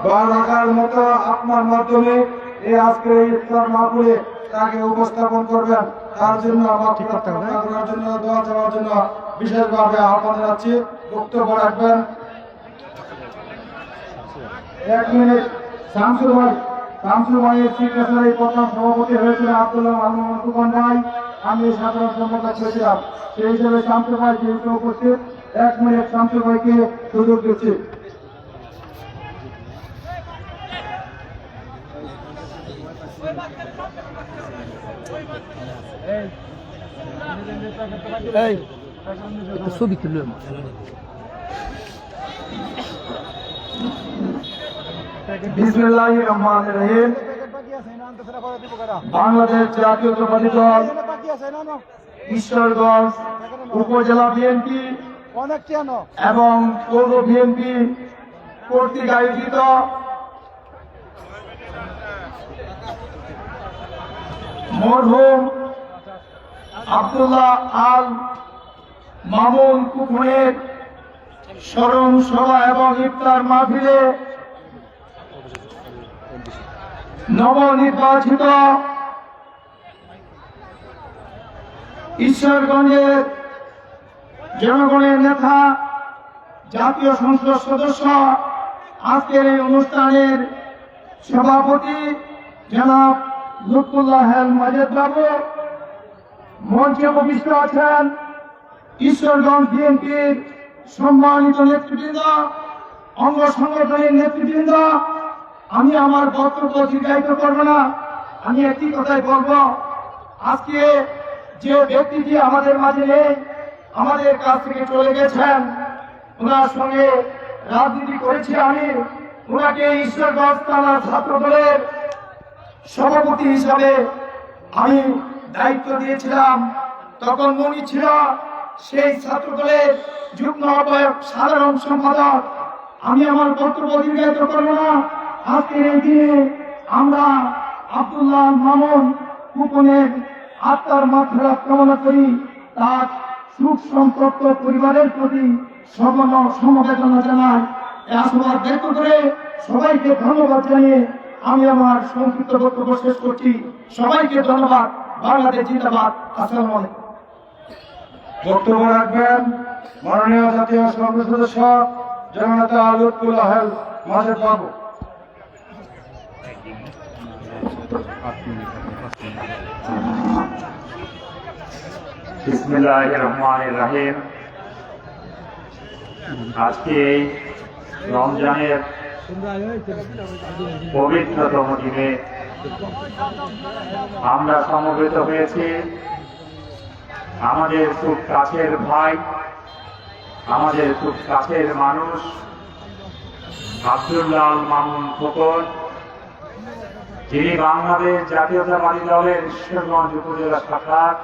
বা রাখার মতো আপনার মাধ্যমে এই আজকের এই ইফতার মাহফিলে তাকে উপস্থাপন করবেন। তার জন্য আমার করার জন্য দোয়া চাওয়ার জন্য বিশেষভাবে আহ্বান জানাচ্ছি। বক্তব্য রাখবেন 1 মিনিট শামসুর ভাইয়ের সিগনেচারে প্রথম সভাপতি হয়েছিলেন আব্দুল্লাহ মাহমুদ তুফান ভাই, আমি সাধারণ সম্পাদক হয়েছিলাম। সেই হিসেবে শামসুর ভাই যেহেতু উপস্থিত, 1 মিনিট শামসুর ভাইকে সুযোগ দিচ্ছি। ছবি তুললাম। বিসমিল্লাহির রহমানির রহিম। বাংলাদেশ জাতীয়তাবাদী দল ঈশ্বরগঞ্জ উপজেলা বিএনপি এবং পৌর বিএনপি কর্তৃক আয়োজিত মরহুম আব্দুল্লাহ আল মামুন কুকুরের স্মরণ সভা এবং ইফতার মাহফিলে নবনির্বাচিত ঈশ্বরগঞ্জের জনগণের নেতা, জাতীয় সংসদ সদস্য, আজকের এই অনুষ্ঠানের সভাপতি জনাব লুৎফুল্লাহ মাজেদ বাবু, মঞ্চে উপবিষ্ট আছেন ঈশ্বরগঞ্জ বিএনপির সম্মানিত নেতৃবৃন্দ, অঙ্গ সংগঠনের নেতৃবৃন্দ। আমি আমার বক্তব্য দীর্ঘায়িত করব না, আমি একটি কথাই বলবো। আজকে যে ব্যক্তিটি আমাদের মাঝে নেই, আমাদের কাছ থেকে চলে গেছেন, ওনার সঙ্গে রাজনীতি করেছি আমি, ওনাকে ঈশ্বরগঞ্জ থানার ছাত্র দলের সভাপতি হিসাবে আমি দায়িত্ব দিয়েছিলাম। তখন উনি ছিল সেই ছাত্র দলের যুগ্ম আহ্বায়ক, সাধারণ সম্পাদক। আমি আমার বক্তব্য দীর্ঘায়িত করব না। আজকের এই দিনে আমরা আব্দুল্লাহ মামুন কুপনের আত্মার মাগফিরাত কামনা করি, তার সুখ সম্পর্ক পরিবারের প্রতি সমবেদনা জানাই। আশীর্বাদ ব্যক্ত করে সবাইকে ধন্যবাদ জানিয়ে আমি আমার সংক্ষিপ্ত বক্তব্য শেষ করছি। সবাইকে ধন্যবাদ। বাংলাদেশ জিন্দাবাদ। আসসালামু আলাইকুম। বক্তব্য রাখবেন মাননীয় জাতীয় সংসদ সদস্য জননেতা লুৎফুল্লাহ মাজেদ বাবু। বিসমিল্লাহির রহমানির রহিম। আজকে এই রমজানের পবিত্রতম দিনে আমরা সমবেত হয়েছি আমাদের খুব কাছের ভাই, আমাদের খুব কাছের মানুষ আব্দুল্লাহ আল মামুন খোকন, যিনি বাংলাদেশ জাতীয়তাবাদী দলের ঈশ্বরগঞ্জ উপজেলা শাখার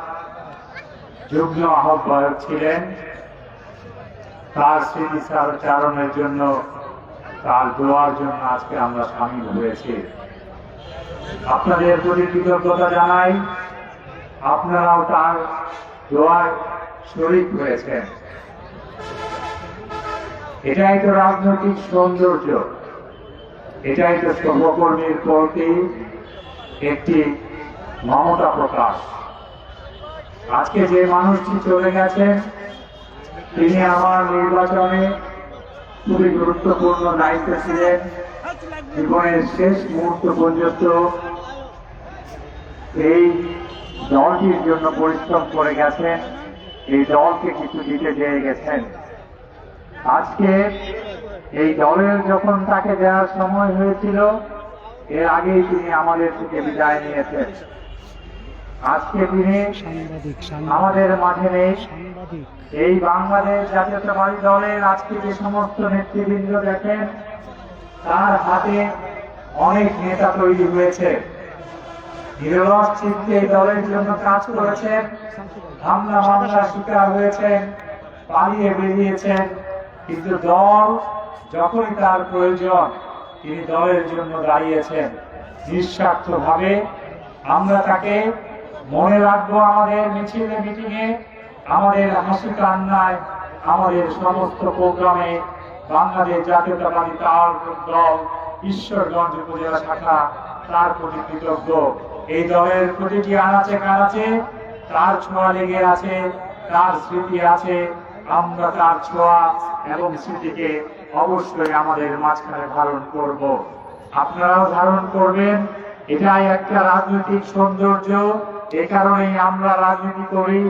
যুগ্ম আহ্বায়ক ছিলেন। তার স্মৃতিচারণের জন্য, তার দোয়ার জন্য আজকে আমরা সামিল হয়েছি। আপনাদের প্রতি কৃতজ্ঞতা জানাই, আপনারাও তার দোয়ায় শরীক হয়েছেন। এটাই তো রাজনৈতিক সৌন্দর্য, এটাই তো সহকর্মীর প্রতি একটি মমতা প্রকাশ। আজকে যে মানুষটি চলে গেছেন, তিনি আমার নির্বাচনে খুবই গুরুত্বপূর্ণ দায়িত্ব ছিলেন। জীবনের শেষ মুহূর্ত পর্যন্ত এই দলটির জন্য পরিশ্রম করে গেছেন, এই দলকে কিছু দিতে চেয়ে গেছেন। আজকে এই দলের যখন তাকে দেওয়ার সময় হয়েছিল, এর আগেই তিনি আমাদের থেকে বিদায় নিয়েছেন। আজকে তিনি আমাদের মাঝে নেই। এই বাংলাদেশ জাতীয়তাবাদী দলের আজকে যে সমস্ত নেতৃবৃন্দ দেখেন, তার হাতে অনেক নেতা তৈরি হয়েছে। নিরলস চিত্তে এই দলের জন্য কাজ করেছেন, হামলা মামলার শিকার হয়েছেন, পালিয়ে বেরিয়েছেন, কিন্তু দল যখনই তার প্রয়োজন তিনি দলের জন্য দাঁড়িয়েছেন নিঃস্বার্থভাবে। আমরা তাকে মনে রাখবো আমাদের মিছিলে, মিটিংয়ে, আমাদের হাসি কান্নায়, আমাদের সমস্ত প্রোগ্রামে। বাংলাদেশ জাতীয়তাবাদী দল ঈশ্বরগঞ্জ উপজেলা শাখা তার প্রতি কৃতজ্ঞ। এই দলের প্রতিটি আনাচে কানাচে তার ছোঁয়া লেগে আছে, তার স্মৃতি আছে। আমরা তার ছোঁয়া এবং স্মৃতিকে অবশ্যই আমাদের মাঝখানে ধারণ করব। আপনারাও ধারণ করবেন। এটাই একটা রাজনৈতিক সৌন্দর্য। এ কারণেই আমরা রাজনীতি করি।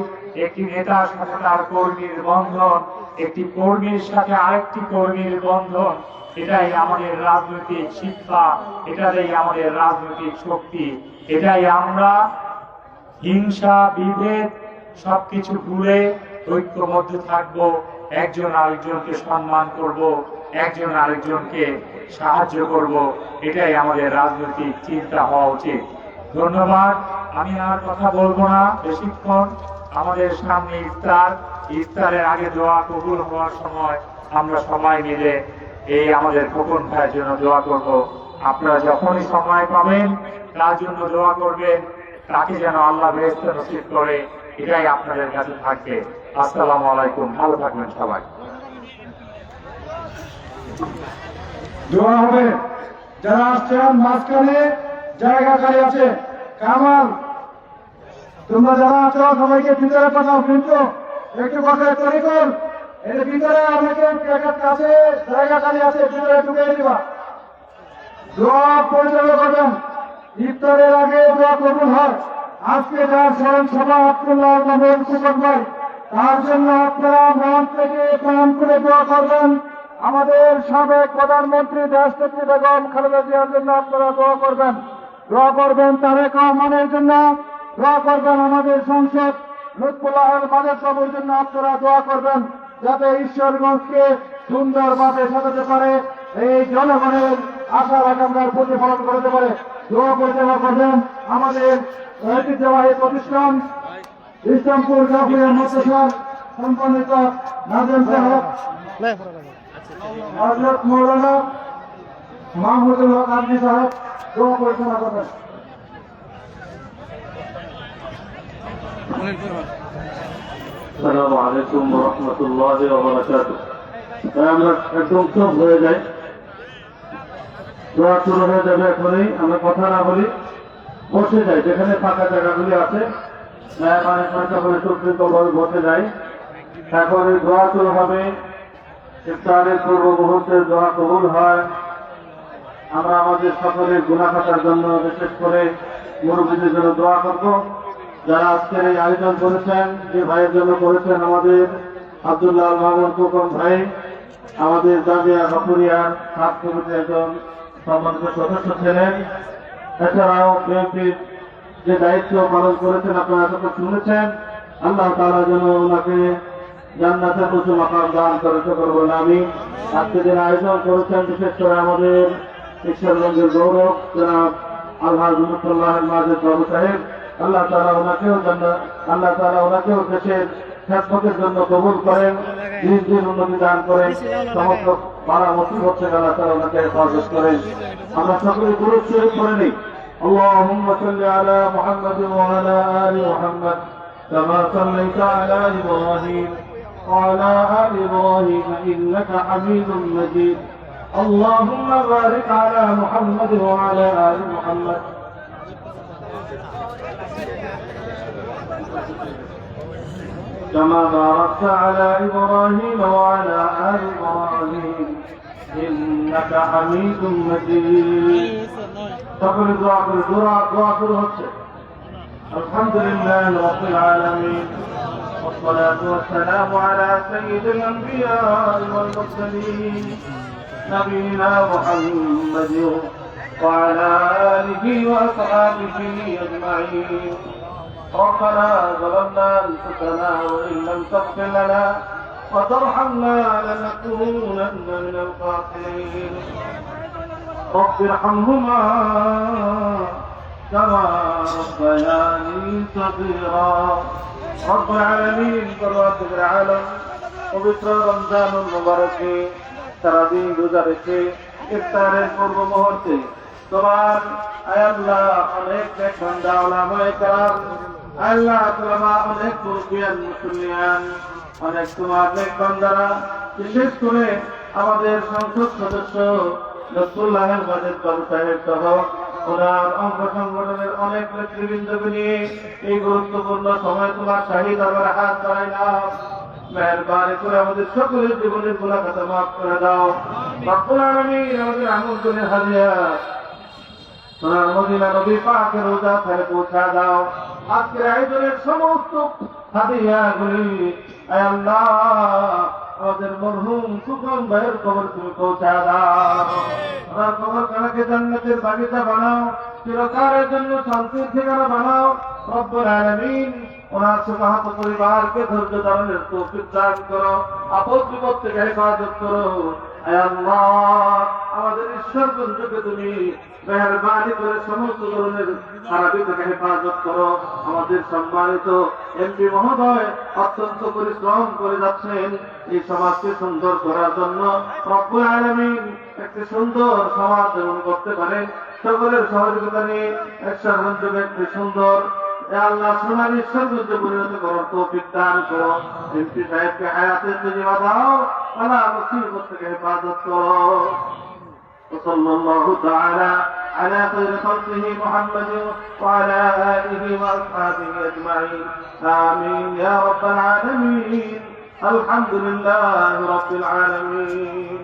একটি নেতার সাথে তার কর্মীর বন্ধন, একটি কর্মীর সাথে আরেকটি কর্মীর বন্ধন, এটাই আমাদের রাজনৈতিক শিক্ষা, এটাই আমাদের রাজনৈতিক শক্তি। এটাই আমরা হিংসা বিভেদ সবকিছু ভুলে ঐক্যবদ্ধ থাকব, একজন আরেকজনকে সম্মান করব, একজন আরেকজনকে সাহায্য করব। এটাই আমাদের রাজনৈতিক চিন্তা হওয়া উচিত। ধন্যবাদ। আমি আর কথা বলবো না বেশিক্ষণ। আমাদের সামনে ইফতার, ইফতারের আগে দোয়া কবুল হওয়ার সময় আমরা সবাই মিলে এই আমাদের খোকন ভাইয়ের জন্য দোয়া করব। আপনারা যখনই সময় পাবেন তার জন্য দোয়া করবেন, তাকে যেন আল্লাহ বেহেশত নসিব করে। এটাই আপনাদের কাছে থাকবে। আসসালামু আলাইকুম, ভালো থাকবেন সবাই। দোয়া হবে। যারা আসছেন মাঝখানে জায়গা খালি আছে। কামাল, তোমরা যারা আছো সবাইকে ভিতরে পাঠাও, কিন্তু একটু কথা তৈরি কর। এর ভিতরে অনেকে কাছে জায়গা খালি আছে, ভিতরে ঢুকিয়ে দিবা। দোয়া পরিচালনা করবেন। ইফতারের আগে দোয়া কবুল হয়। আজকে যার স্মরণ সভা আব্দুল্লাহ মাহমুদ খোকন ভাই, তার জন্য আপনারা মন থেকে প্রাণ করে দোয়া করবেন। আমাদের সাবেক প্রধানমন্ত্রী দেশনেত্রী বেগম খালেদা জিয়ার জন্য আপনারা দোয়া করবেন। দোয়া করবেন তারেক রহমানের জন্য, দোয়া করবেন আমাদের সংসদ লুৎফুল্লাহ মাদের সবুর জন্য আপনারা দোয়া করবেন, যাতে ঈশ্বরগঞ্জকে সুন্দরভাবে সাজাতে পারে, এই জনগণের আশা আকাঙ্ক্ষার প্রতিফলন করতে পারে। দোয়া পরিচালনা করবেন আমাদের ঐতিহ্যবাহী প্রতিষ্ঠান ইসলামপুর জাফরিয়া মাদ্রাসার সম্মানিত নাজেম সাহেব, হযরত মৌলানা মাহমুদুল হক আজমি সাহেব। দোয়া পরিচালনা করবেন। আসসালামু আলাইকুম ওয়া রাহমাতুল্লাহি ওয়া বারাকাতুহু। আমরা একদম চুপ হয়ে যাই, দোয়া শুরু হয়ে যাবে এখনই। আমরা কথা না বলি, বসে যাই। যেখানে ফাঁকা জায়গাগুলি আছে সুপ্রিমভাবে বসে যাই। এখন এই দোয়া শুরু হবে। ইফতারের পূর্ব মুহূর্তে দোয়া কবুল হয়। আমরা আমাদের সকলের গুনাহ খাতার জন্য, বিশেষ করে মুরব্বীদের জন্য দোয়া করব। যারা আজকের এই আয়োজন করেছেন, যে ভাইয়ের জন্য করেছেন আমাদের আব্দুল্লাহ মাহমুদ খোকন ভাই, আমাদের জামিয়া গফুরিয়ার সাত কমিটির একজন সম্মানিত সদস্য ছিলেন। এছাড়াও বিএনপির যে দায়িত্ব পালন করেছেন আপনারা সকল শুনেছেন। আল্লাহ তাআলা যেন ওনাকে জান্নাতের উঁচু মাকাম দান করে, সকল বলেন আমিন। আজকে দিন আয়োজন করেছেন বিশেষ করে আমাদের ঈশ্বরগঞ্জের গৌরব জনাব আলহাজ মুহাম্মদুল্লাহ মাজিদ বাবু সাহেব, আল্লাহ তাআলা ওনাকেও দেশের খেদমতের জন্য কবুল করেন, দিন দিন উন্নতি দান করেন, সমস্ত বাড়া মুসিবত থেকে আল্লাহ তাআলা ওনাকে হেফাজত করেন। আমরা সকলে দুরূদ শরীফ পড়ে নিই। اللهم صل على محمد وعلى آل محمد كما صليت على إبراهيم وعلى آل إبراهيم إنك حميد مجيد. اللهم بارك على محمد وعلى آل محمد كما باركت على إبراهيم وعلى آل إبراهيم إنك حميد مجيد. সকলে দোয়া করে দোয়া শুরু হচ্ছে। আলহামদুলিল্লাহ রাব্বিল আলামিন والصلاة والسلام على سيد الأنبياء والمرسلين نبينا محمد وعلى آله وأصحابه أجمعين. ربنا ظلمنا أنفسنا وإن لم تغفر لنا وترحمنا لنكونن من الخاسرين. رب ارحمهما كما ربياني صغيرا. رب العالمين পরওয়ারদিগার আলম পবিত্র রমজানুল মুবারকে সারাদিন রোজা রেখে ইফতারের পূর্ব মুহূর্তে তোমার আল্লাহ অনেক নেকবান্দা উলামায়ে কেরাম, আল্লাহ তাআলা অনেক মুরব্বিয়ান মুসলিয়ান, অনেক তোমার নেকবান্দারা, বিশেষ করে আমাদের সংসদ সদস্য লুৎফুল্লাহ ওয়াজেদ বাবু সাহেব সহ ওনার অঙ্গ সংগঠনের অনেক নেতৃবৃন্দকে নিয়ে এই গুরুত্বপূর্ণ সময় তোমার শাহিদ আমার হাত বাড়াইলাম। মেহরবানি করে আমাদের সকলের জীবনের গুনাহ খাতা মাফ করে দাও। রব্বুল আলামিন আমাদের আমল করে হাদিয়া সোনার মদিনা নবী পাকের রোজা থেকে পৌঁছা দাও। আজকের আয়োজনের সমস্ত হাদিয়াগুলি আয় আল্লাহ আমাদের মরহুম সুকন ভাইয়ের কবর তুমি পৌঁছা দাও। আমার কবর খানাকে জান্নাতের বাগিচা বানাও, চিরকালের জন্য শান্তির ঠিকানা বানাও। রব্বুল আলামিন ওনার সুখাহত পরিবারকে ধৈর্য ধারণের তৌফিক দান করো, আপদ বিপদ থেকে হেফাজত করো। আয় আল্লাহ আমাদের ঈশ্বরগঞ্জকে তুমি মেহরবানি করে সমস্ত ধরনের খারাপি থেকে হেফাজত করো। আমাদের সম্মানিত এমপি মহোদয় অত্যন্ত পরিশ্রম করে যাচ্ছেন এই সমাজকে সুন্দর করার জন্য। রব্বুল আলামিন একটি সুন্দর সমাজ যেমন করতে পারেন সকলের সহযোগিতা নিয়ে ঈশ্বরগঞ্জকে একটি সুন্দর আল্লাহ সোনার ঈশ্বরগঞ্জ পরিণত করার তৌফিক দান করো। এমপি সাহেবকে হায়াতের তজিমা দাও, আল্লাহ মুসিবত থেকে হেফাজত করো। وصلى الله تعالى على خير خلقه محمد وعلى آله وأصحابه أجمعين آمين يا رب العالمين. الحمد لله رب العالمين.